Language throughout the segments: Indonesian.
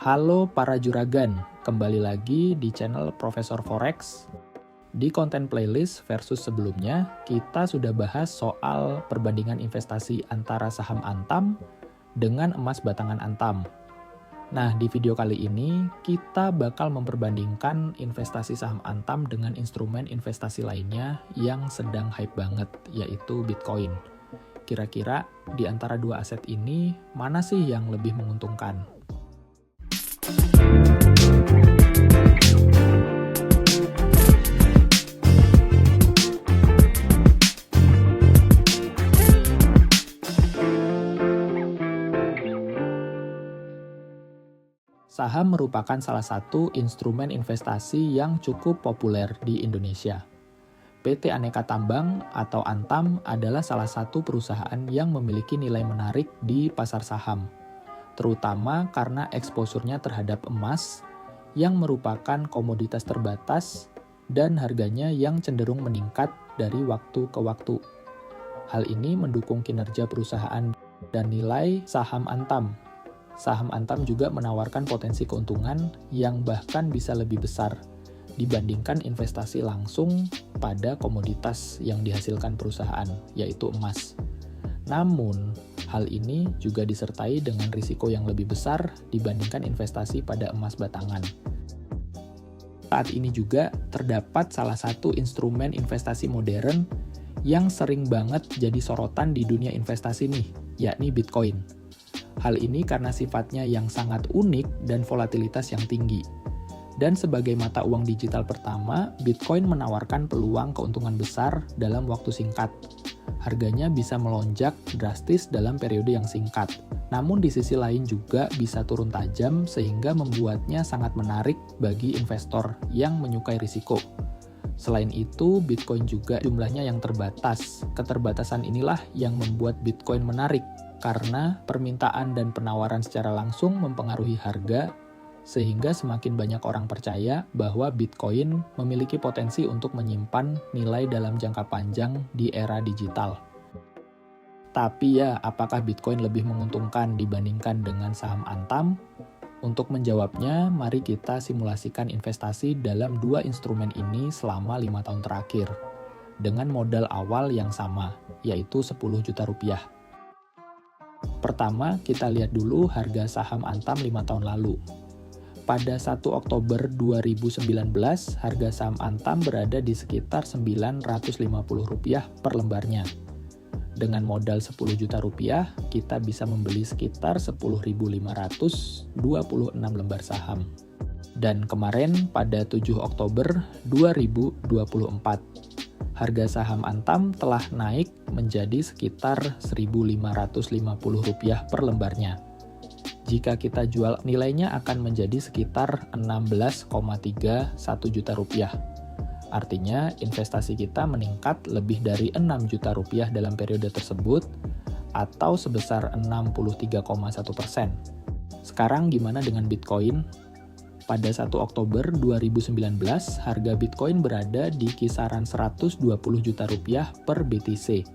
Halo para juragan, kembali lagi di channel Profesor Forex. Di konten playlist versus sebelumnya, kita sudah bahas soal perbandingan investasi antara saham Antam dengan emas batangan Antam. Nah, di video kali ini, kita bakal memperbandingkan investasi saham Antam dengan instrumen investasi lainnya yang sedang hype banget, yaitu Bitcoin. Kira-kira di antara dua aset ini, mana sih yang lebih menguntungkan? Saham merupakan salah satu instrumen investasi yang cukup populer di Indonesia. PT Aneka Tambang atau Antam adalah salah satu perusahaan yang memiliki nilai menarik di pasar saham, terutama karena eksposurnya terhadap emas yang merupakan komoditas terbatas dan harganya yang cenderung meningkat dari waktu ke waktu. Hal ini mendukung kinerja perusahaan dan nilai saham Antam. Saham Antam juga menawarkan potensi keuntungan yang bahkan bisa lebih besar dibandingkan investasi langsung pada komoditas yang dihasilkan perusahaan, yaitu emas. Namun, hal ini juga disertai dengan risiko yang lebih besar dibandingkan investasi pada emas batangan. Saat ini juga terdapat salah satu instrumen investasi modern yang sering banget jadi sorotan di dunia investasi nih, yakni Bitcoin. Hal ini karena sifatnya yang sangat unik dan volatilitas yang tinggi. Dan sebagai mata uang digital pertama, Bitcoin menawarkan peluang keuntungan besar dalam waktu singkat. Harganya bisa melonjak drastis dalam periode yang singkat. Namun di sisi lain juga bisa turun tajam sehingga membuatnya sangat menarik bagi investor yang menyukai risiko. Selain itu, Bitcoin juga jumlahnya yang terbatas. Keterbatasan inilah yang membuat Bitcoin menarik, karena permintaan dan penawaran secara langsung mempengaruhi harga, sehingga semakin banyak orang percaya bahwa Bitcoin memiliki potensi untuk menyimpan nilai dalam jangka panjang di era digital. Tapi ya, apakah Bitcoin lebih menguntungkan dibandingkan dengan saham Antam? Untuk menjawabnya, mari kita simulasikan investasi dalam dua instrumen ini selama 5 tahun terakhir, dengan modal awal yang sama, yaitu 10 juta rupiah. Pertama, kita lihat dulu harga saham Antam 5 tahun lalu. Pada 1 Oktober 2019, harga saham Antam berada di sekitar Rp950 per lembarnya. Dengan modal 10 juta rupiah, kita bisa membeli sekitar 10.526 lembar saham. Dan kemarin pada 7 Oktober 2024, harga saham Antam telah naik menjadi sekitar Rp1.550 per lembarnya. Jika kita jual, nilainya akan menjadi sekitar 16,31 juta rupiah. Artinya, investasi kita meningkat lebih dari 6 juta rupiah dalam periode tersebut, atau sebesar 63,1%. Sekarang gimana dengan Bitcoin? Pada 1 Oktober 2019, harga Bitcoin berada di kisaran 120 juta rupiah per BTC.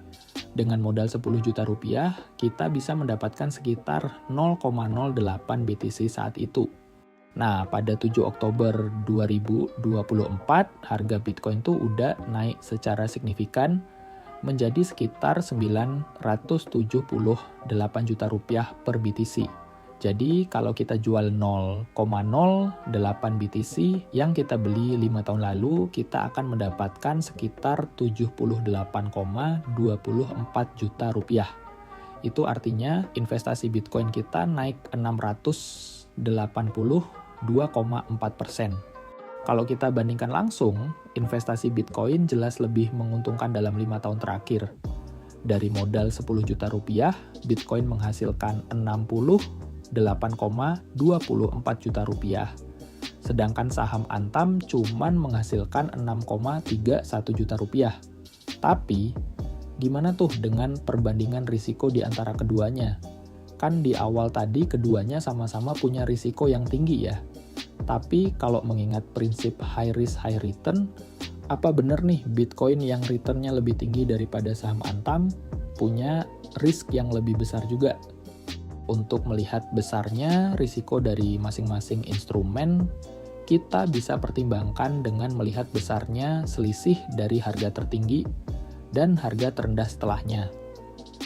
Dengan modal 10 juta rupiah, kita bisa mendapatkan sekitar 0,08 BTC saat itu. Nah, pada 7 Oktober 2024, harga Bitcoin tuh udah naik secara signifikan menjadi sekitar 978 juta rupiah per BTC. Jadi, kalau kita jual 0,08 BTC yang kita beli 5 tahun lalu, kita akan mendapatkan sekitar 78,24 juta rupiah. Itu artinya investasi Bitcoin kita naik 682,4%. Kalau kita bandingkan langsung, investasi Bitcoin jelas lebih menguntungkan dalam 5 tahun terakhir. Dari modal 10 juta rupiah, Bitcoin menghasilkan 68,24 juta rupiah. Sedangkan saham Antam cuman menghasilkan 6,31 juta rupiah. Tapi, gimana tuh dengan perbandingan risiko di antara keduanya? Kan di awal tadi keduanya sama-sama punya risiko yang tinggi ya. Tapi kalau mengingat prinsip high risk high return, apa benar nih Bitcoin yang returnnya lebih tinggi daripada saham Antam punya risk yang lebih besar juga? untuk melihat besarnya risiko dari masing-masing instrumen, kita bisa pertimbangkan dengan melihat besarnya selisih dari harga tertinggi dan harga terendah setelahnya.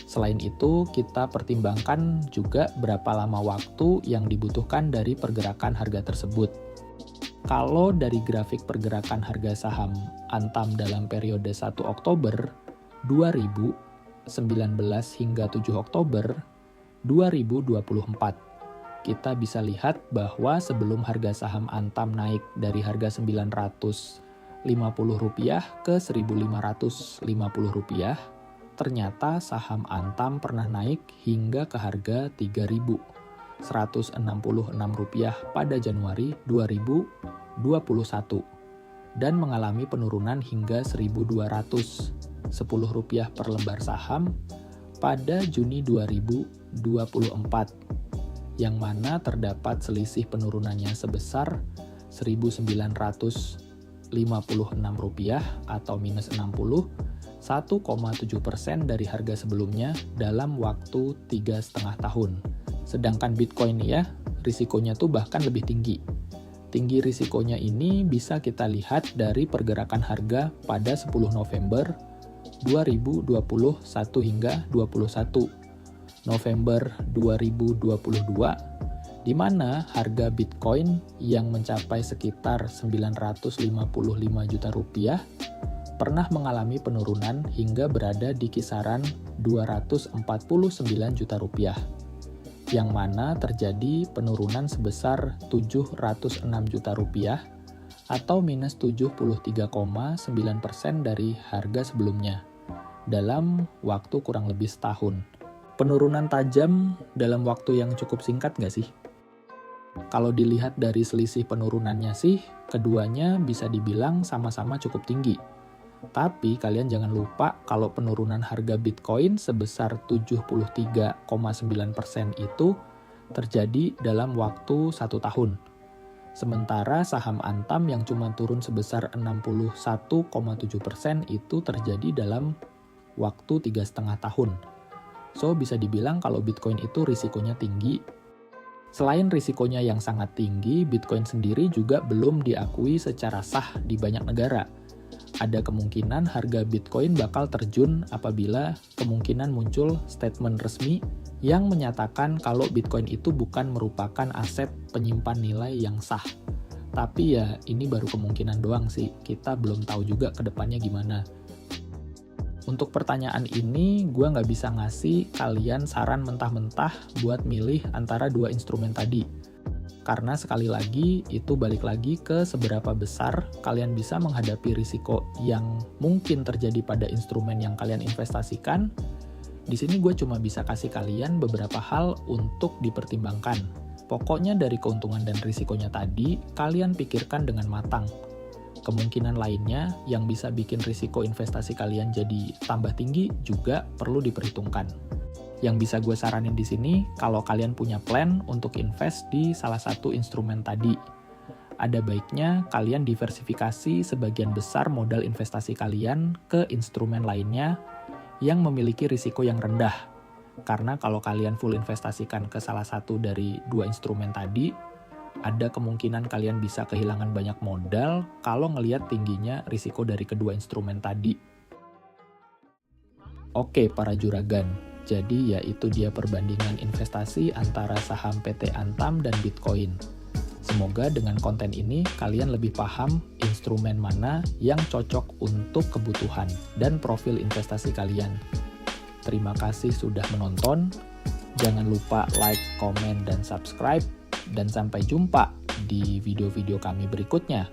Selain itu, kita pertimbangkan juga berapa lama waktu yang dibutuhkan dari pergerakan harga tersebut. Kalau dari grafik pergerakan harga saham Antam dalam periode 1 Oktober 2019 hingga 7 Oktober 2024, kita bisa lihat bahwa sebelum harga saham Antam naik dari harga Rp950 ke Rp1.550, ternyata saham Antam pernah naik hingga ke harga Rp3.166 pada Januari 2021 dan mengalami penurunan hingga Rp1.210 per lembar saham pada Juni 2024, yang mana terdapat selisih penurunannya sebesar Rp1.956 atau minus 61,7% dari harga sebelumnya dalam waktu 3,5 tahun. Sedangkan Bitcoin ya, risikonya tuh bahkan lebih tinggi. Tinggi risikonya ini bisa kita lihat dari pergerakan harga pada 10 November 2021 hingga 21 November 2022, di mana harga Bitcoin yang mencapai sekitar Rp955 juta pernah mengalami penurunan hingga berada di kisaran Rp249 juta, yang mana terjadi penurunan sebesar Rp706 juta atau minus 73,9% dari harga sebelumnya dalam waktu kurang lebih setahun. Penurunan tajam dalam waktu yang cukup singkat nggak sih? Kalau dilihat dari selisih penurunannya sih, keduanya bisa dibilang sama-sama cukup tinggi. Tapi kalian jangan lupa kalau penurunan harga Bitcoin sebesar 73,9% itu terjadi dalam waktu 1 tahun. Sementara saham Antam yang cuma turun sebesar 61,7% itu terjadi dalam waktu 3,5 tahun. So, bisa dibilang kalau Bitcoin itu risikonya tinggi. Selain risikonya yang sangat tinggi, Bitcoin sendiri juga belum diakui secara sah di banyak negara. Ada kemungkinan harga Bitcoin bakal terjun apabila kemungkinan muncul statement resmi yang menyatakan kalau Bitcoin itu bukan merupakan aset penyimpan nilai yang sah. Tapi ya, ini baru kemungkinan doang sih. Kita belum tahu juga ke depannya gimana. Untuk pertanyaan ini, gue nggak bisa ngasih kalian saran mentah-mentah buat milih antara dua instrumen tadi. Karena sekali lagi, itu balik lagi ke seberapa besar kalian bisa menghadapi risiko yang mungkin terjadi pada instrumen yang kalian investasikan. Di sini gue cuma bisa kasih kalian beberapa hal untuk dipertimbangkan. Pokoknya dari keuntungan dan risikonya tadi, kalian pikirkan dengan matang. Kemungkinan lainnya yang bisa bikin risiko investasi kalian jadi tambah tinggi juga perlu diperhitungkan. Yang bisa gue saranin di sini, kalau kalian punya plan untuk invest di salah satu instrumen tadi, ada baiknya kalian diversifikasi sebagian besar modal investasi kalian ke instrumen lainnya yang memiliki risiko yang rendah. Karena kalau kalian full investasikan ke salah satu dari dua instrumen tadi, ada kemungkinan kalian bisa kehilangan banyak modal kalau ngelihat tingginya risiko dari kedua instrumen tadi. Oke para juragan, jadi ya itu dia perbandingan investasi antara saham PT Antam dan Bitcoin. Semoga dengan konten ini kalian lebih paham instrumen mana yang cocok untuk kebutuhan dan profil investasi kalian. Terima kasih sudah menonton. Jangan lupa like, komen, dan subscribe. Dan sampai jumpa di video-video kami berikutnya.